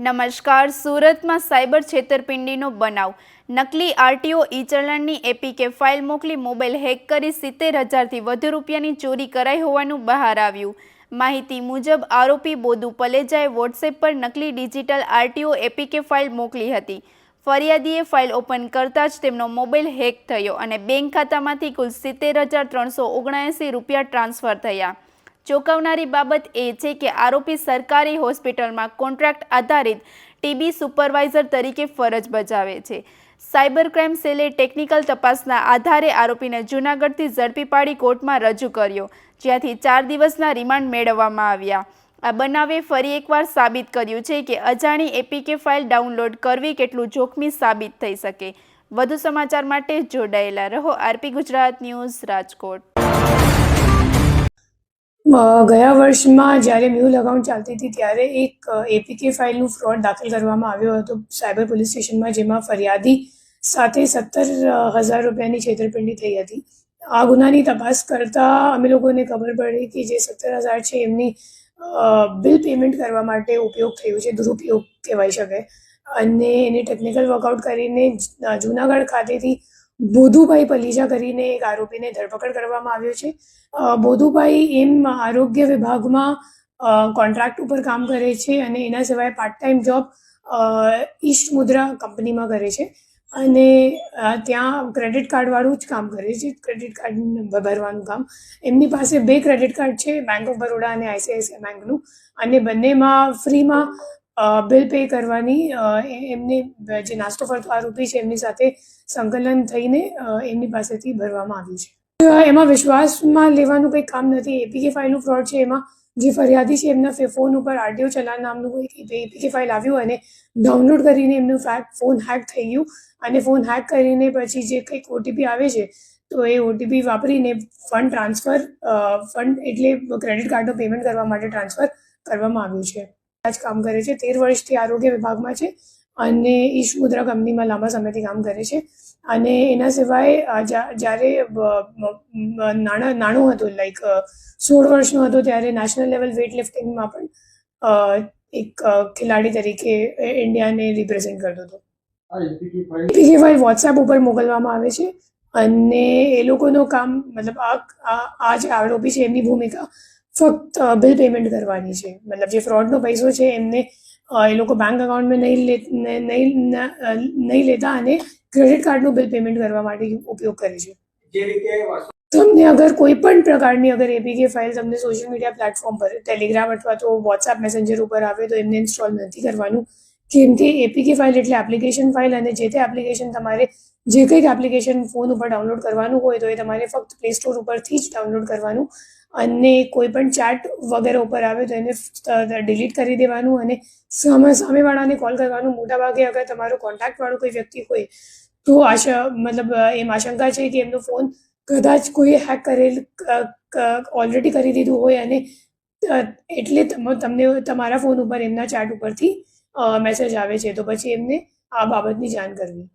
નમસ્કાર. સુરતમાં સાયબર છેતરપિંડીનો બનાવ. નકલી આરટીઓ ઈ ચલણની એપીકે ફાઇલ મોકલી મોબાઈલ હેક કરી 70,000થી વધુ રૂપિયાની ચોરી કરાઈ હોવાનું બહાર આવ્યું. માહિતી મુજબ આરોપી બોદુ પલેજાએ વોટ્સએપ પર નકલી ડિજિટલ આરટીઓ એપીકે ફાઇલ મોકલી હતી. ફરિયાદીએ ફાઇલ ઓપન કરતાં જ તેમનો મોબાઈલ હેક થયો અને બેંક ખાતામાંથી કુલ 70,379 રૂપિયા ટ્રાન્સફર થયા. ચોંકાવનારી બાબત એ છે કે આરોપી સરકારી હોસ્પિટલમાં કોન્ટ્રાક્ટ આધારિત ટીબી સુપરવાઇઝર તરીકે ફરજ બજાવે છે. સાયબર ક્રાઇમ સેલે ટેકનિકલ તપાસના આધારે આરોપીને જૂનાગઢથી ઝડપી પાડી કોર્ટમાં રજૂ કર્યો, જ્યાંથી 4 દિવસના રિમાન્ડ મેળવવામાં આવ્યા. આ બનાવે ફરી એકવાર સાબિત કર્યું છે કે અજાણી એપીકે ફાઇલ ડાઉનલોડ કરવી કેટલું જોખમી સાબિત થઈ શકે. વધુ સમાચાર માટે જોડાયેલા રહો. RP Gujarat news, Rajkot. ગયા વર્ષમાં જ્યારે મ્યુલ અકાઉન્ટ ચાલતી હતી ત્યારે એક એપીકે ફાઇલનું ફ્રોડ દાખલ કરવામાં આવ્યો હતો સાયબર પોલીસ સ્ટેશનમાં, જેમાં ફરિયાદી સાથે 70,000 રૂપિયાની છેતરપિંડી થઈ હતી. આ ગુનાની તપાસ કરતાં અમે લોકોને ખબર પડી કે જે 70,000 છે એમની બિલ પેમેન્ટ કરવા માટે ઉપયોગ થયો છે, દુરુપયોગ કહેવાય શકે. અને એને ટેકનિકલ વર્કઆઉટ કરીને જૂનાગઢ ખાતેથી બોધુભાઈ પલીજા કરીને એક આરોપીને ધરપકડ કરવામાં આવ્યો છે. બોધુભાઈ એમ આરોગ્ય વિભાગમાં કોન્ટ્રાક્ટ ઉપર કામ કરે છે અને એના સિવાય પાર્ટ ટાઈમ જોબ ઈસ્ટ મુદ્રા કંપનીમાં કરે છે અને ત્યાં ક્રેડિટ કાર્ડવાળું જ કામ કરે છે, ક્રેડિટ કાર્ડ ભરવાનું કામ. એમની પાસે 2 ક્રેડિટ કાર્ડ છે, બેંક ઓફ બરોડા અને આઈસીઆઈસીઆઈ બેંકનું, અને બંનેમાં ફ્રીમાં બિલ પે કરવાની એમને જે નાસ્તો ફરતો આરોપી છે એમની સાથે સંકલન થઈને એમની પાસેથી ભરવામાં આવ્યું છે. એમાં વિશ્વાસમાં લેવાનું કંઈ કામ નથી. એપીકે ફાઇલનું ફ્રોડ છે. એમાં જે ફરિયાદી છે એમના ફોન ઉપર આરટીઓ ચલાન નામનું કોઈ એપીકે ફાઇલ આવ્યું અને ડાઉનલોડ કરીને એમનું ફોન હેક થઈ ગયું અને ફોન હેક કરીને પછી જે કંઈક ઓટીપી આવે છે તો એ ઓટીપી વાપરીને ફંડ એટલે ક્રેડિટ કાર્ડનો પેમેન્ટ કરવા માટે ટ્રાન્સફર કરવામાં આવ્યું છે. આ જ કામ કરે છે. 13 વર્ષથી આરોગ્ય વિભાગમાં છે અને ઈસ્ટ મુદ્રા કંપનીમાં લાંબા સમયથી કામ કરે છે. અને એના સિવાય જ્યારે નાનો હતો, લાઈક 16 વર્ષનો હતો, ત્યારે નેશનલ લેવલ વેઇટ લિફ્ટિંગમાં પણ એક ખેલાડી તરીકે ઇન્ડિયાને રિપ્રેઝેન્ટ કરતો હતો. એપીકે ફાઇલ વોટ્સએપ ઉપર મોકલવામાં આવે છે અને એ લોકોનું કામ, મતલબ આ જે આરોપી છે એમની ભૂમિકા ફક્ત બિલ પેમેન્ટ કરવાની છે. મતલબ જે ફ્રોડનો પૈસો છે એમને એ લોકો બેંક એકાઉન્ટમાં નહીં લેતા અને ક્રેડિટ કાર્ડનું બિલ પેમેન્ટ કરવા માટે ઉપયોગ કરે છે. તમને અગર કોઈ પણ પ્રકારની અગર એપીકે ફાઇલ તમને સોશિયલ મીડિયા પ્લેટફોર્મ પર, ટેલિગ્રામ અથવા તો વોટ્સએપ મેસેન્જર ઉપર આવે તો એમને ઇન્સ્ટોલ નથી કરવાનું, કેમ કે એપીકે ફાઇલ એટલે એપ્લિકેશન ફાઇલ અને જે તે એપ્લિકેશન તમારે જે કંઈક એપ્લિકેશન ફોન ઉપર ડાઉનલોડ કરવાનું હોય તો એ તમારે ફક્ત પ્લે સ્ટોર ઉપરથી જ ડાઉનલોડ કરવાનું. અને કોઈ પણ ચેટ વગેરે ઉપર આવે તો એને ડિલીટ કરી દેવાનું અને સામેવાળાને કોલ કરવાનું. મોટાભાગે અગર તમારો કોન્ટેક્ટવાળો કોઈ વ્યક્તિ હોય તો મતલબ એમ આશંકા છે કે એમનો ફોન કદાચ કોઈ હેક ઓલરેડી કરી દીધું હોય અને એટલે તમને તમારા ફોન ઉપર એમના ચેટ ઉપરથી મેસેજ આવે છે, તો પછી એમને આ બાબતની જાણ કરવી.